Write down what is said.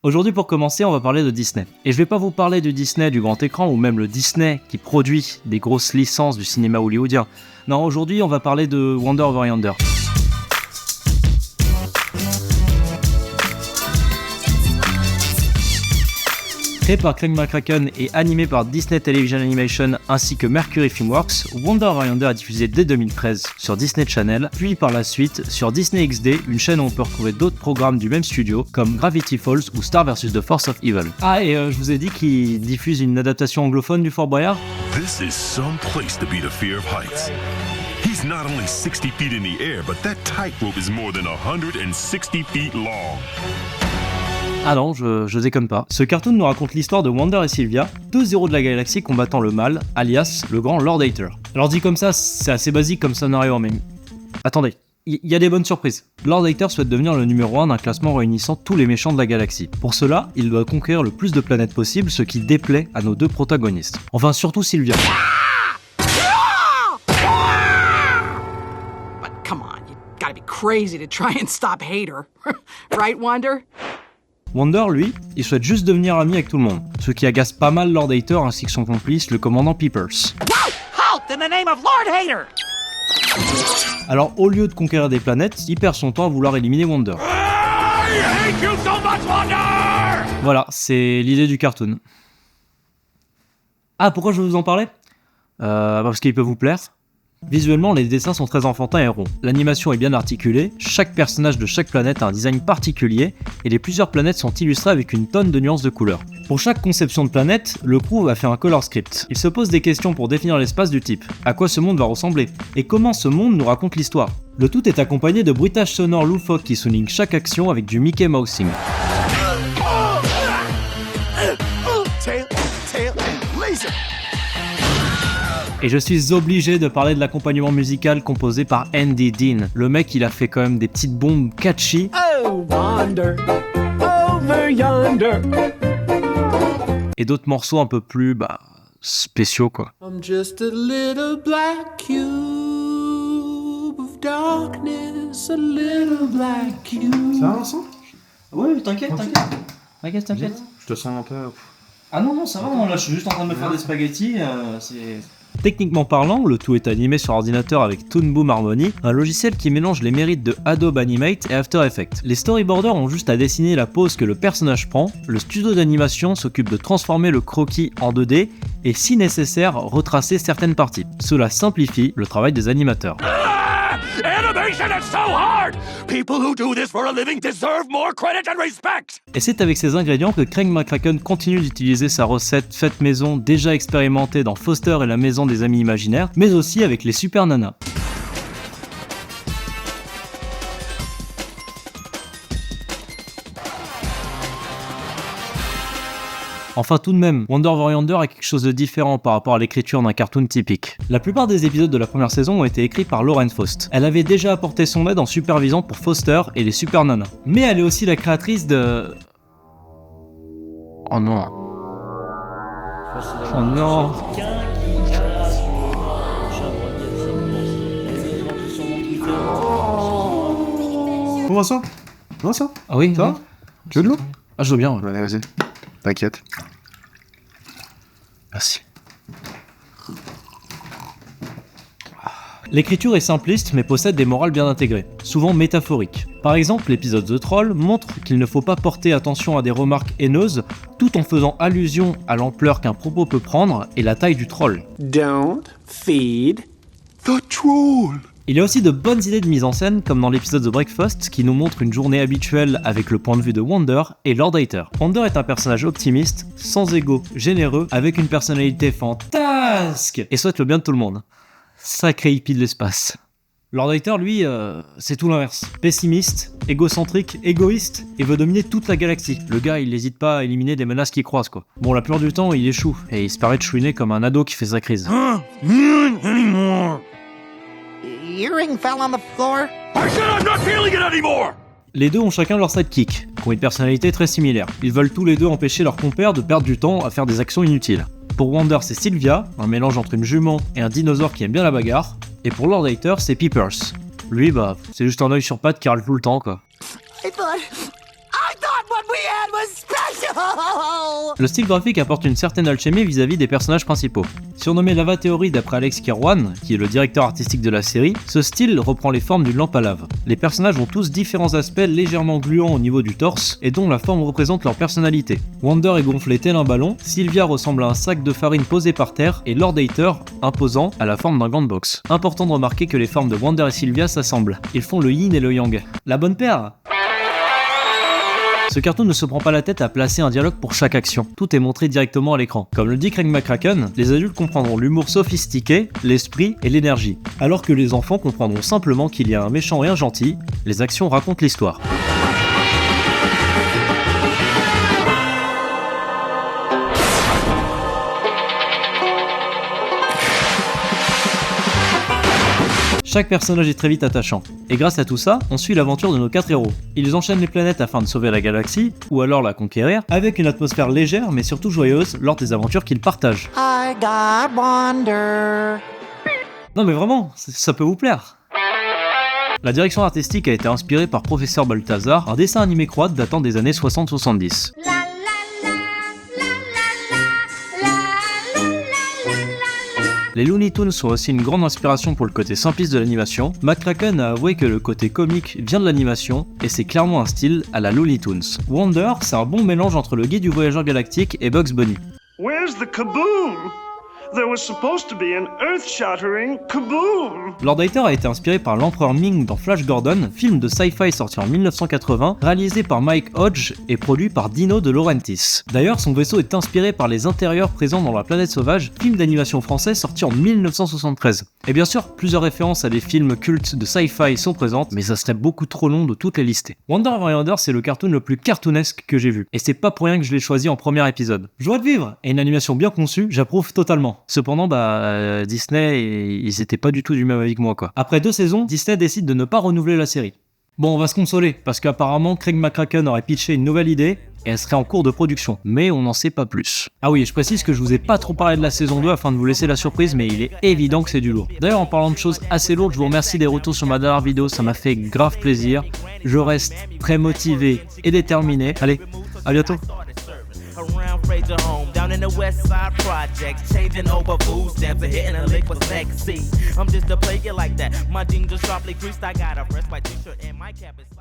Aujourd'hui, pour commencer, on va parler de Disney. Et je vais pas vous parler du Disney du grand écran ou même le Disney qui produit des grosses licences du cinéma hollywoodien. Non, aujourd'hui, on va parler de Wonder Over Yonder. Créé par Craig McCracken et animé par Disney Television Animation ainsi que Mercury Filmworks, Wonder Over Yonder est diffusé dès 2013 sur Disney Channel, puis par la suite sur Disney XD, une chaîne où on peut retrouver d'autres programmes du même studio comme Gravity Falls ou Star vs The Force of Evil. Ah, et je vous ai dit qu'il diffuse une adaptation anglophone du Fort Boyard. This is some place to be the fear of heights. He's not only 60 feet in the air, but that tightrope is more than 160 feet long. Ah non, je déconne pas. Ce cartoon nous raconte l'histoire de Wonder et Sylvia, deux héros de la galaxie combattant le mal, alias le grand Lord Hater. Alors dit comme ça, c'est assez basique comme scénario, mais... Attendez, il y a des bonnes surprises. Lord Hater souhaite devenir le numéro 1 d'un classement réunissant tous les méchants de la galaxie. Pour cela, il doit conquérir le plus de planètes possible, ce qui déplaît à nos deux protagonistes. Enfin, surtout Sylvia. But come on, you gotta be crazy to try and stop Hater. Right, Wonder? Wonder, lui, il souhaite juste devenir ami avec tout le monde, ce qui agace pas mal Lord Hater ainsi que son complice, le commandant Peepers. Halt in the name of Lord Hater! Alors, au lieu de conquérir des planètes, il perd son temps à vouloir éliminer Wonder. I hate you so much, Wonder! Voilà, c'est l'idée du cartoon. Ah, pourquoi je vais vous en parler ? Parce qu'il peut vous plaire. Visuellement, les dessins sont très enfantins et ronds. L'animation est bien articulée, chaque personnage de chaque planète a un design particulier, et les plusieurs planètes sont illustrées avec une tonne de nuances de couleurs. Pour chaque conception de planète, le crew a fait un color script. Il se pose des questions pour définir l'espace du type, à quoi ce monde va ressembler, et comment ce monde nous raconte l'histoire. Le tout est accompagné de bruitages sonores loufoques qui soulignent chaque action avec du Mickey Mousing. Et je suis obligé de parler de l'accompagnement musical composé par Andy Dean. Le mec, il a fait quand même des petites bombes catchy. Oh, Wander, over yonder. Et d'autres morceaux un peu plus, spéciaux quoi. I'm just a little black cube of darkness, a little black cube. Ça va, Vincent ? Ouais, t'inquiète. T'inquiète. Je te sens un peu... Ah non, ça va, non, là je suis juste en train de me faire des spaghettis, c'est... Techniquement parlant, le tout est animé sur ordinateur avec Toon Boom Harmony, un logiciel qui mélange les mérites de Adobe Animate et After Effects. Les storyboarders ont juste à dessiner la pose que le personnage prend, le studio d'animation s'occupe de transformer le croquis en 2D et si nécessaire retracer certaines parties. Cela simplifie le travail des animateurs. Animation is so hard! People who do this for a living deserve more credit and respect! Et c'est avec ces ingrédients que Craig McCracken continue d'utiliser sa recette faite maison déjà expérimentée dans Foster et la maison des amis imaginaires, mais aussi avec les Super Nanas. Enfin tout de même, Wonder Over Yonder a quelque chose de différent par rapport à l'écriture d'un cartoon typique. La plupart des épisodes de la première saison ont été écrits par Lauren Faust. Elle avait déjà apporté son aide en supervisant pour Foster et les Super Nanas. Mais elle est aussi la créatrice de... Oh non. Oh non. Comment ça ? Comment ça ? Ah oui, Ça va ? Tu veux de l'eau ? Ah je veux bien, ouais. Allez, vas-y. T'inquiète. Merci. L'écriture est simpliste mais possède des morales bien intégrées, souvent métaphoriques. Par exemple, l'épisode The Troll montre qu'il ne faut pas porter attention à des remarques haineuses tout en faisant allusion à l'ampleur qu'un propos peut prendre et la taille du troll. Don't feed The troll! Il y a aussi de bonnes idées de mise en scène, comme dans l'épisode The Breakfast, qui nous montre une journée habituelle avec le point de vue de Wonder et Lord Hater. Wonder est un personnage optimiste, sans ego, généreux, avec une personnalité fantasque, et souhaite le bien de tout le monde. Sacré hippie de l'espace. Lord Hater, lui, c'est tout l'inverse. Pessimiste, égocentrique, égoïste, et veut dominer toute la galaxie. Le gars, il n'hésite pas à éliminer des menaces qu'il croise, quoi. Bon, la plupart du temps, il échoue, et il se paraît de chouiner comme un ado qui fait sa crise. Earring fell on the floor. I said I'm not feeling it anymore! Les deux ont chacun leur sidekick, qui ont une personnalité très similaire. Ils veulent tous les deux empêcher leur compère de perdre du temps à faire des actions inutiles. Pour Wonder, c'est Sylvia, un mélange entre une jument et un dinosaure qui aime bien la bagarre. Et pour Lord Hater, c'est Peepers. Lui, c'est juste un œil sur pattes qui râle tout le temps, quoi. I thought what we had was special. Le style graphique apporte une certaine alchimie vis-à-vis des personnages principaux. Surnommé Lava Theory d'après Alex Kirwan, qui est le directeur artistique de la série, ce style reprend les formes d'une lampe à lave. Les personnages ont tous différents aspects légèrement gluants au niveau du torse et dont la forme représente leur personnalité. Wonder est gonflé tel un ballon, Sylvia ressemble à un sac de farine posé par terre et Lord Hater, imposant, à la forme d'un gant de boxe. Important de remarquer que les formes de Wonder et Sylvia s'assemblent. Ils font le yin et le yang. La bonne paire! Ce cartoon ne se prend pas la tête à placer un dialogue pour chaque action, tout est montré directement à l'écran. Comme le dit Craig McCracken, les adultes comprendront l'humour sophistiqué, l'esprit et l'énergie, alors que les enfants comprendront simplement qu'il y a un méchant et un gentil, les actions racontent l'histoire. Chaque personnage est très vite attachant, et grâce à tout ça, on suit l'aventure de nos 4 héros. Ils enchaînent les planètes afin de sauver la galaxie, ou alors la conquérir, avec une atmosphère légère mais surtout joyeuse lors des aventures qu'ils partagent. I got Wonder. Non mais vraiment, ça peut vous plaire. La direction artistique a été inspirée par Professeur Balthazar, un dessin animé croate datant des années 60-70. Les Looney Tunes sont aussi une grande inspiration pour le côté simpliste de l'animation. McCracken a avoué que le côté comique vient de l'animation, et c'est clairement un style à la Looney Tunes. Wonder, c'est un bon mélange entre le guide du voyageur galactique et Bugs Bunny. Where's the kaboom? There was supposed to be an earth-shattering kaboom! Lord Hater a été inspiré par l'empereur Ming dans Flash Gordon, film de sci-fi sorti en 1980, réalisé par Mike Hodge et produit par Dino De Laurentiis. D'ailleurs, son vaisseau est inspiré par les intérieurs présents dans La Planète Sauvage, film d'animation français sorti en 1973. Et bien sûr, plusieurs références à des films cultes de sci-fi sont présentes, mais ça serait beaucoup trop long de toutes les lister. Wonder Wonder, c'est le cartoon le plus cartoonesque que j'ai vu, et c'est pas pour rien que je l'ai choisi en premier épisode. Joie de vivre et une animation bien conçue, j'approuve totalement. Cependant, Disney, ils étaient pas du tout du même avis que moi, quoi. Après 2 saisons, Disney décide de ne pas renouveler la série. Bon, on va se consoler, parce qu'apparemment, Craig McCracken aurait pitché une nouvelle idée, et elle serait en cours de production, mais on n'en sait pas plus. Ah oui, je précise que je vous ai pas trop parlé de la saison 2 afin de vous laisser la surprise, mais il est évident que c'est du lourd. D'ailleurs, en parlant de choses assez lourdes, je vous remercie des retours sur ma dernière vidéo, ça m'a fait grave plaisir. Je reste très motivé et déterminé. Allez, à bientôt. Around Fraser Home, down in the West Side Projects, changing over food stamps and hitting a lick with sexy. I'm just a player like that. My jeans are sharply creased. I got a fresh white t-shirt and my cap is.